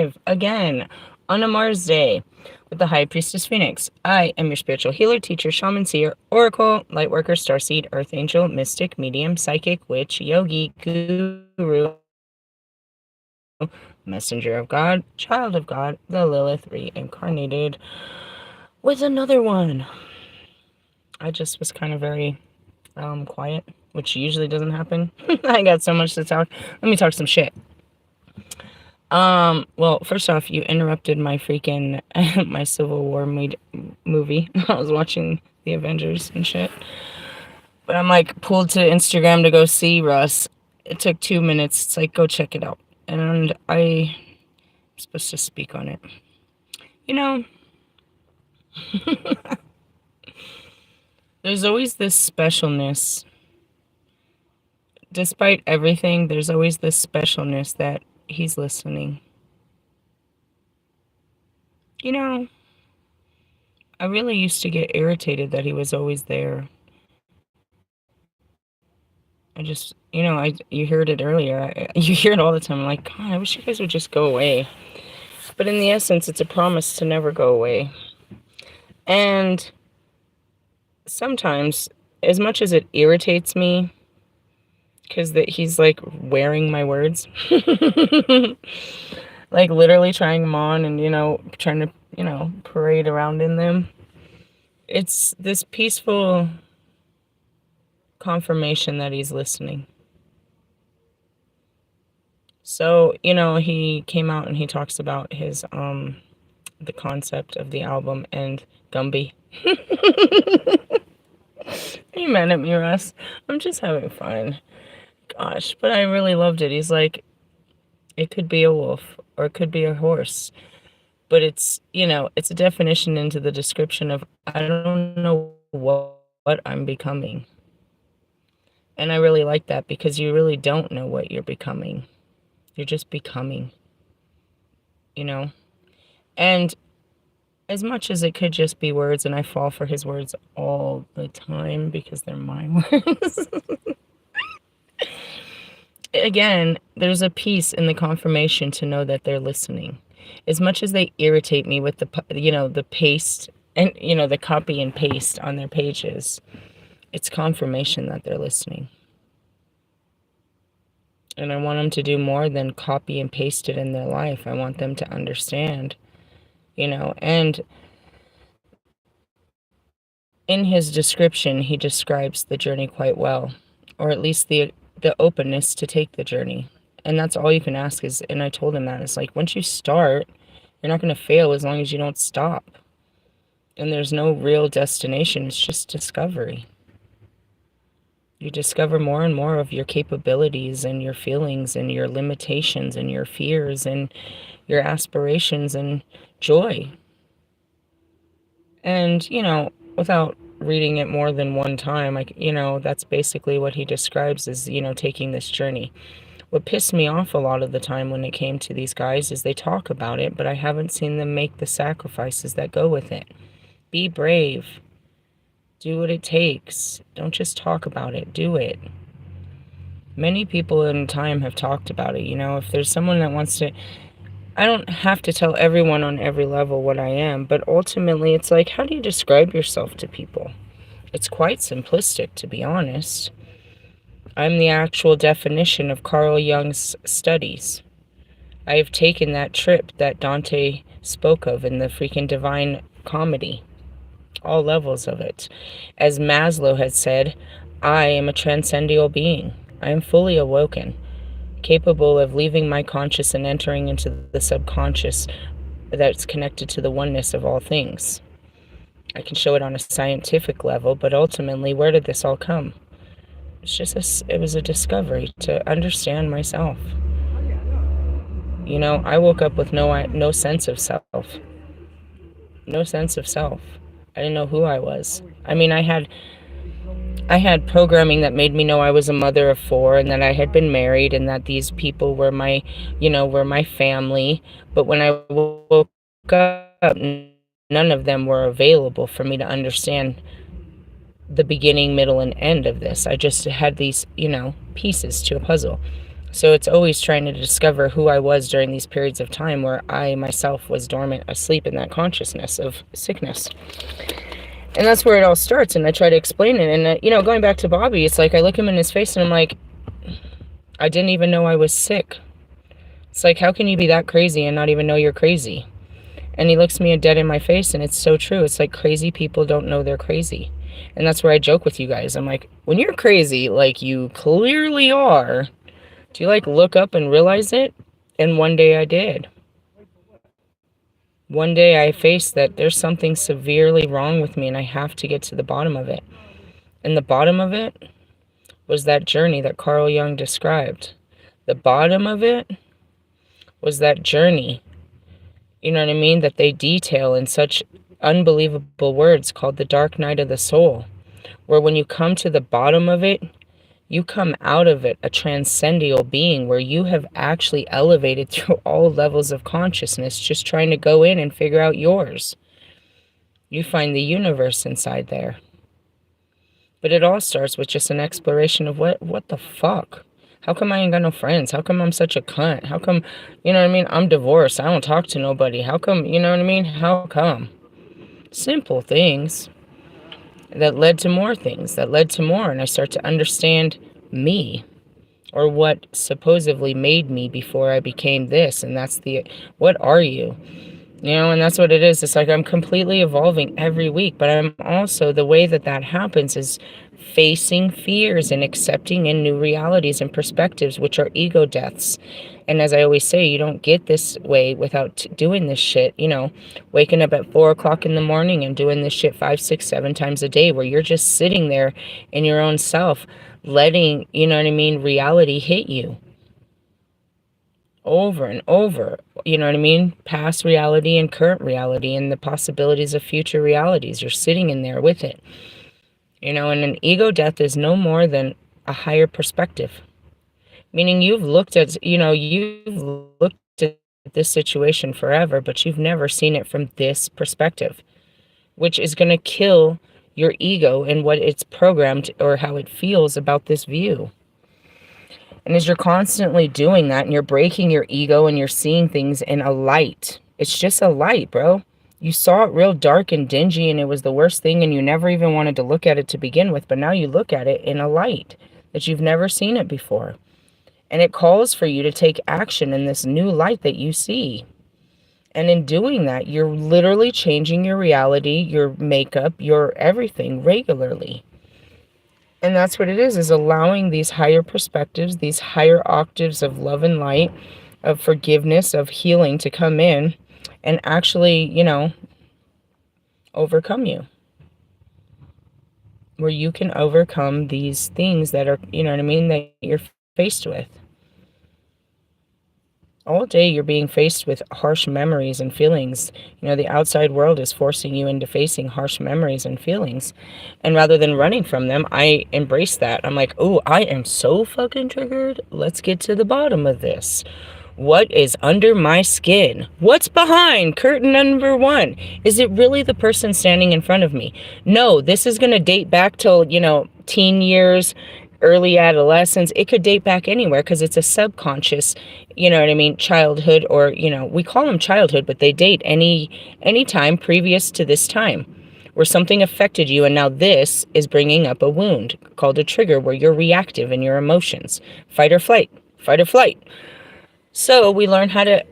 live again on a Mars day with the High Priestess Phoenix. I am your spiritual healer, teacher, shaman, seer, oracle, lightworker, starseed, earth angel, mystic, medium, psychic, witch, yogi, guru, messenger of God, child of God, the Lilith reincarnated with another one. I just was kind of very quiet, which usually doesn't happen. I got so much to talk. Let me talk some shit. Well, first off, you interrupted my freaking my Civil War movie. I was watching the Avengers and shit, but I'm like pulled to Instagram to go see Russ. It took 2 minutes. It's like, go check it out, and I'm supposed to speak on it. You know, there's always this specialness. Despite everything, there's always this specialness that he's listening. You know, I really used to get irritated that he was always there. I just, you heard it earlier. You hear it all the time. I'm like, God, I wish you guys would just go away. But in the essence, it's a promise to never go away. And sometimes, as much as it irritates me, because he's like wearing my words, like literally trying them on and, trying to, parade around in them. It's this peaceful confirmation that he's listening. So, he came out and he talks about his, the concept of the album and Gumby. Are you mad at me, Russ? I'm just having fun. Gosh, but I really loved it. He's like, it could be a wolf or it could be a horse. But it's, it's a definition into the description of, I don't know what I'm becoming. And I really like that because you really don't know what you're becoming. You're just becoming, And as much as it could just be words, and I fall for his words all the time because they're my words. Again, there's a piece in the confirmation to know that they're listening. As much as they irritate me with the paste and, the copy and paste on their pages, it's confirmation that they're listening. And I want them to do more than copy and paste it in their life. I want them to understand, and in his description, he describes the journey quite well, or at least the openness to take the journey. And that's all you can ask is, and I told him that, it's like, once you start, you're not going to fail as long as you don't stop. And there's no real destination. It's just discovery. You discover more and more of your capabilities and your feelings and your limitations and your fears and your aspirations and joy. And, without reading it more than one time, that's basically what he describes as, taking this journey. What pissed me off a lot of the time when it came to these guys is they talk about it, but I haven't seen them make the sacrifices that go with it. Be brave. Do what it takes. Don't just talk about it. Do it. Many people in time have talked about it. If there's someone that wants to... I don't have to tell everyone on every level what I am, but ultimately it's like, how do you describe yourself to people? It's quite simplistic, to be honest. I'm the actual definition of Carl Jung's studies. I have taken that trip that Dante spoke of in the freaking Divine Comedy. All levels of it. As Maslow had said, I am a transcendental being. I am fully awoken, capable of leaving my conscious and entering into the subconscious that's connected to the oneness of all things. I can show it on a scientific level, but ultimately, where did this all come? It was a discovery to understand myself. I woke up with no sense of self. No sense of self. I didn't know who I was. I mean, I had programming that made me know I was a mother of 4 and that I had been married and that these people were my family. But when I woke up, none of them were available for me to understand the beginning, middle, and end of this. I just had these, pieces to a puzzle. So it's always trying to discover who I was during these periods of time where I myself was dormant, asleep in that consciousness of sickness. And that's where it all starts. And I try to explain it. And, going back to Bobby, it's like I look him in his face and I'm like, I didn't even know I was sick. It's like, how can you be that crazy and not even know you're crazy? And he looks me dead in my face, and it's so true. It's like crazy people don't know they're crazy. And that's where I joke with you guys. I'm like, when you're crazy, like you clearly are, do you like look up and realize it? And one day I did. One day I faced that there's something severely wrong with me and I have to get to the bottom of it. And the bottom of it was that journey that Carl Jung described. The bottom of it was that journey, you know what I mean, that they detail in such unbelievable words called the dark night of the soul, where when you come to the bottom of it, you come out of it a transcendental being where you have actually elevated through all levels of consciousness, just trying to go in and figure out yours. You find the universe inside there. But it all starts with just an exploration of what the fuck? How come I ain't got no friends? How come I'm such a cunt? How come, you know what I mean? I'm divorced. I don't talk to nobody. How come, you know what I mean? How come? Simple things that led to more things, that led to more. And I start to understand me, or what supposedly made me before I became this. And that's what are you? And that's what it is. It's like I'm completely evolving every week, but I'm also, the way that happens is facing fears and accepting in new realities and perspectives, which are ego deaths. And as I always say, you don't get this way without doing this shit, waking up at 4 o'clock in the morning and doing this shit 5, 6, 7 times a day, where you're just sitting there in your own self, letting, reality hit you over and over, past reality and current reality and the possibilities of future realities. You're sitting in there with it, and an ego death is no more than a higher perspective, meaning you've looked at this situation forever, but you've never seen it from this perspective, which is going to kill your ego and what it's programmed or how it feels about this view. And as you're constantly doing that and you're breaking your ego and you're seeing things in a light, it's just a light, bro. You saw it real dark and dingy and it was the worst thing and you never even wanted to look at it to begin with. But now you look at it in a light that you've never seen it before. And it calls for you to take action in this new light that you see. And in doing that, you're literally changing your reality, your makeup, your everything regularly. And that's what it is allowing these higher perspectives, these higher octaves of love and light, of forgiveness, of healing to come in and actually, overcome you. Where you can overcome these things that are, that you're faced with. All day you're being faced with harsh memories and feelings. The outside world is forcing you into facing harsh memories and feelings. And rather than running from them, I embrace that. I'm like, oh, I am so fucking triggered. Let's get to the bottom of this. What is under my skin? What's behind curtain number 1? Is it really the person standing in front of me? No, this is going to date back till, teen years, early adolescence. It could date back anywhere because it's a subconscious, childhood, or, we call them childhood, but they date any time previous to this time where something affected you. And now this is bringing up a wound called a trigger where you're reactive in your emotions, fight or flight, fight or flight. So we learn how to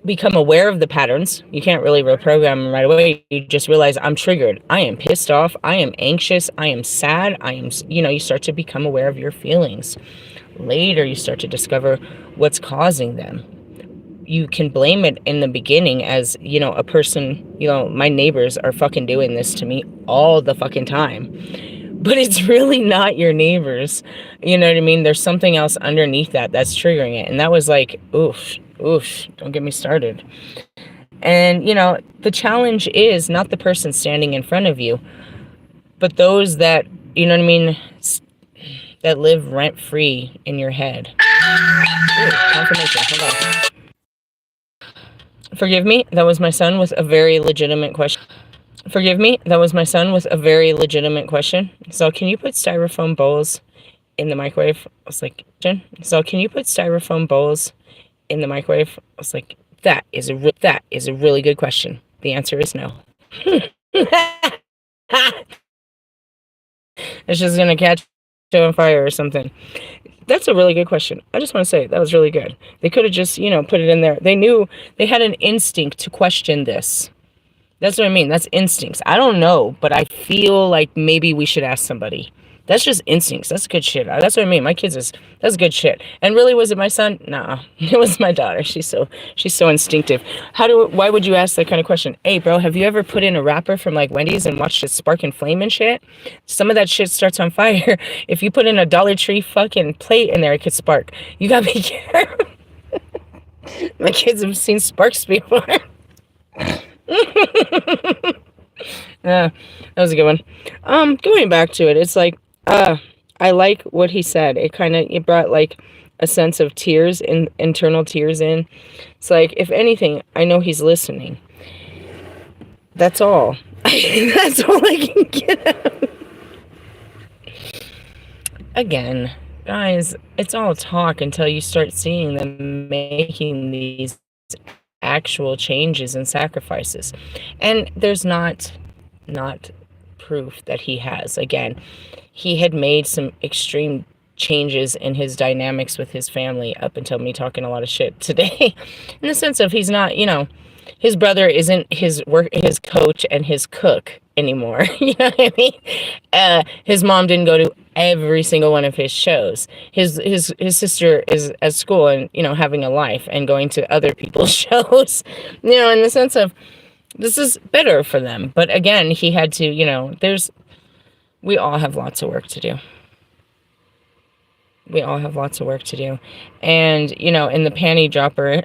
become aware of the patterns. You can't really reprogram them right away. You just realize I'm triggered. I am pissed off. I am anxious. I am sad. You start to become aware of your feelings. Later, you start to discover what's causing them. You can blame it in the beginning as, a person, my neighbors are fucking doing this to me all the fucking time. But it's really not your neighbors. You know what I mean? There's something else underneath that's triggering it. And that was like, oof, don't get me started. And, the challenge is not the person standing in front of you, but those that, that live rent-free in your head. Ooh, confirmation. Hold on. Forgive me, that was my son with a very legitimate question. So can you put styrofoam bowls in the microwave? I was like, Jen, so can you put styrofoam bowls in the microwave? I was like, that is a really good question. The answer is no. It's just gonna catch on fire or something. That's a really good question. I just want to say that was really good. They could have just, put it in there. They knew, they had an instinct to question this. That's what I mean. That's instincts. I don't know, but I feel like maybe we should ask somebody. That's just instincts. That's good shit. That's what I mean. That's good shit. And really, was it my son? Nah, it was my daughter. She's so instinctive. Why would you ask that kind of question? Hey, bro, have you ever put in a wrapper from like Wendy's and watched it spark and flame and shit? Some of that shit starts on fire. If you put in a Dollar Tree fucking plate in there, it could spark. You gotta be careful. My kids have seen sparks before. Yeah, that was a good one. Going back to it, it's like, I like what he said. It brought like a sense of tears, internal tears in. It's like, if anything, I know he's listening. That's all. That's all I can get out. Again, guys, it's all talk until you start seeing them making these actual changes and sacrifices. And there's not proof that he has. Again, he had made some extreme changes in his dynamics with his family up until me talking a lot of shit today. In the sense of, he's not, his brother isn't his coach and his cook anymore. You know what I mean? His mom didn't go to every single one of his shows. His sister is at school and, having a life and going to other people's shows, in the sense of, this is better for them. But again, he had to, we all have lots of work to do. We all have lots of work to do. And, in the panty dropper,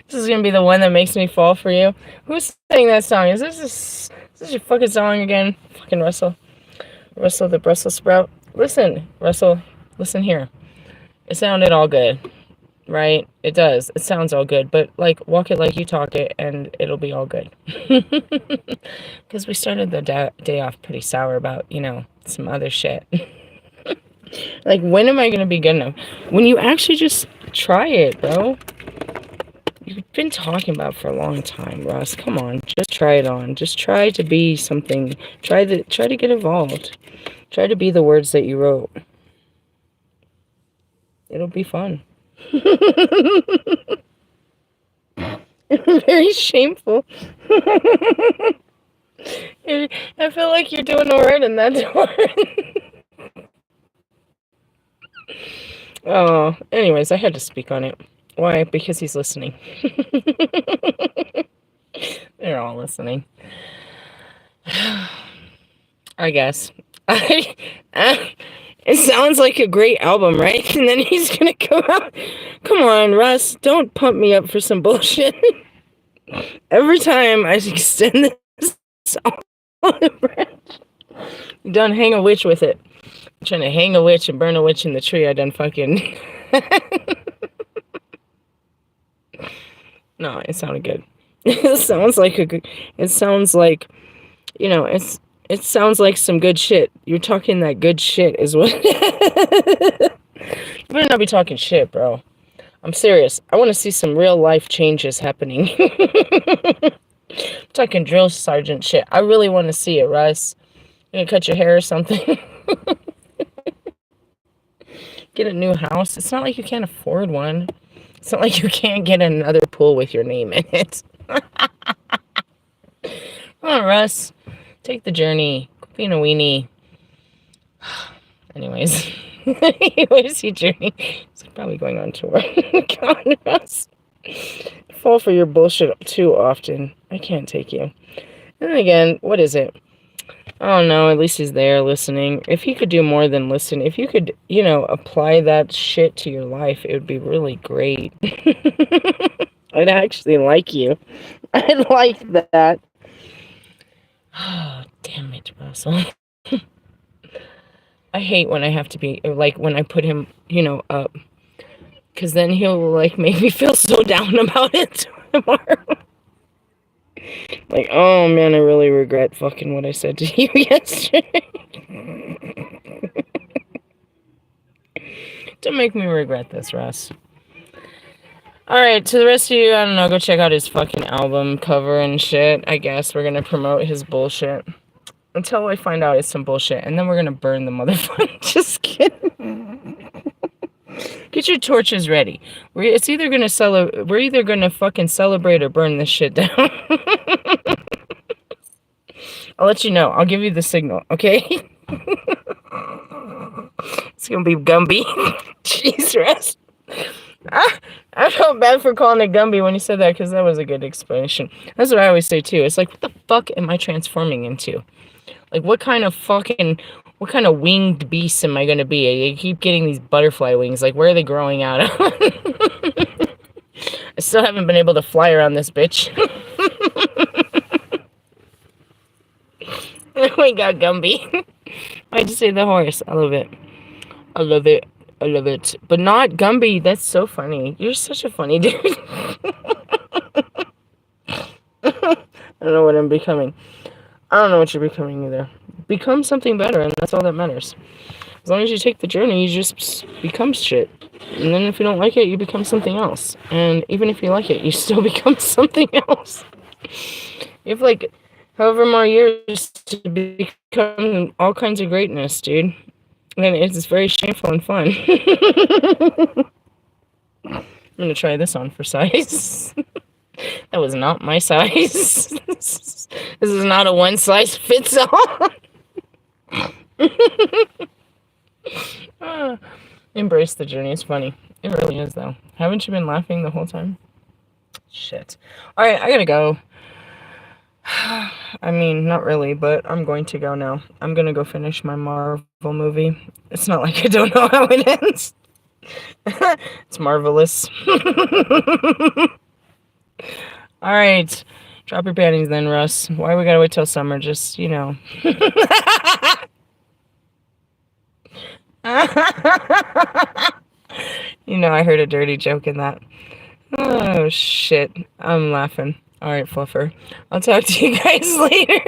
this is going to be the one that makes me fall for you. Who's singing that song? Is this your fucking song again? Fucking Russell. Russell the Brussels sprout. Listen, Russell, listen here. It sounded all good, right? It does. It sounds all good, but like, walk it like you talk it and it'll be all good. Because we started the day off pretty sour about, some other shit. Like, when am I going to be good enough? When you actually just try it, bro. You've been talking about it for a long time, Russ. Come on, just try it on. Just try to be something. Try to get involved. Try to be the words that you wrote. It'll be fun. Very shameful. I feel like you're doing all right in that door. Oh, anyways, I had to speak on it. Why? Because he's listening. They're all listening. I guess. It sounds like a great album, right? And then he's gonna come out. Come on, Russ. Don't pump me up for some bullshit. Every time I extend this olive branch, you done hang a witch with it. I'm trying to hang a witch and burn a witch in the tree. I done fucking... No, it sounded good. It sounds like it sounds like, it sounds like some good shit. You're talking that good shit is what. You better not be talking shit, bro. I'm serious. I want to see some real life changes happening. I'm talking drill sergeant shit. I really want to see it, Russ. You gonna cut your hair or something? Get a new house. It's not like you can't afford one. It's not like you can't get another pool with your name in it. Come on, Russ. Take the journey. Quit being a weenie. Anyways. Where's your journey? He's probably going on tour. Come on, Russ. I fall for your bullshit too often. I can't take you. And again, what is it? Oh no, at least he's there listening. If he could do more than listen, if you could, apply that shit to your life, it would be really great. I'd actually like you. I'd like that. Oh, damn it, Russell. I hate when I have to be, like, when I put him, up. Because then he'll, like, make me feel so down about it tomorrow. Like, oh man, I really regret fucking what I said to you yesterday. Don't make me regret this, Russ. Alright, to the rest of you, I don't know, go check out his fucking album cover and shit. I guess we're gonna promote his bullshit. Until I find out it's some bullshit, and then we're gonna burn the motherfucker. Just kidding. Get your torches ready. We're either gonna fucking celebrate or burn this shit down. I'll let you know. I'll give you the signal, okay? It's gonna be Gumby. Jeez, Russ. I felt bad for calling it Gumby when you said that, because that was a good explanation. That's what I always say too. It's like, what the fuck am I transforming into? Like, what kind of winged beast am I gonna be? I keep getting these butterfly wings. Like, where are they growing out of? I still haven't been able to fly around this bitch. We got Gumby. I just say the horse. I love it. I love it. I love it. But not Gumby. That's so funny. You're such a funny dude. I don't know what I'm becoming. I don't know what you're becoming either. Become something better, and that's all that matters. As long as you take the journey, you just become shit. And then if you don't like it, you become something else. And even if you like it, you still become something else. You have like however more years to become all kinds of greatness, dude. And it's very shameful and fun. I'm gonna try this on for size. That was not my size. This is not a one size fits all. Embrace the journey. It's funny. It really is, though. Haven't you been laughing the whole time? Shit. Alright, I gotta go. I mean, not really, but I'm going to go now. I'm gonna go finish my Marvel movie. It's not like I don't know how it ends. It's marvelous. Alright. Drop your panties then, Russ. Why we gotta wait till summer? Just, you know. You know, I heard a dirty joke in that. Oh, shit. I'm laughing. Alright, Fluffer. I'll talk to you guys later.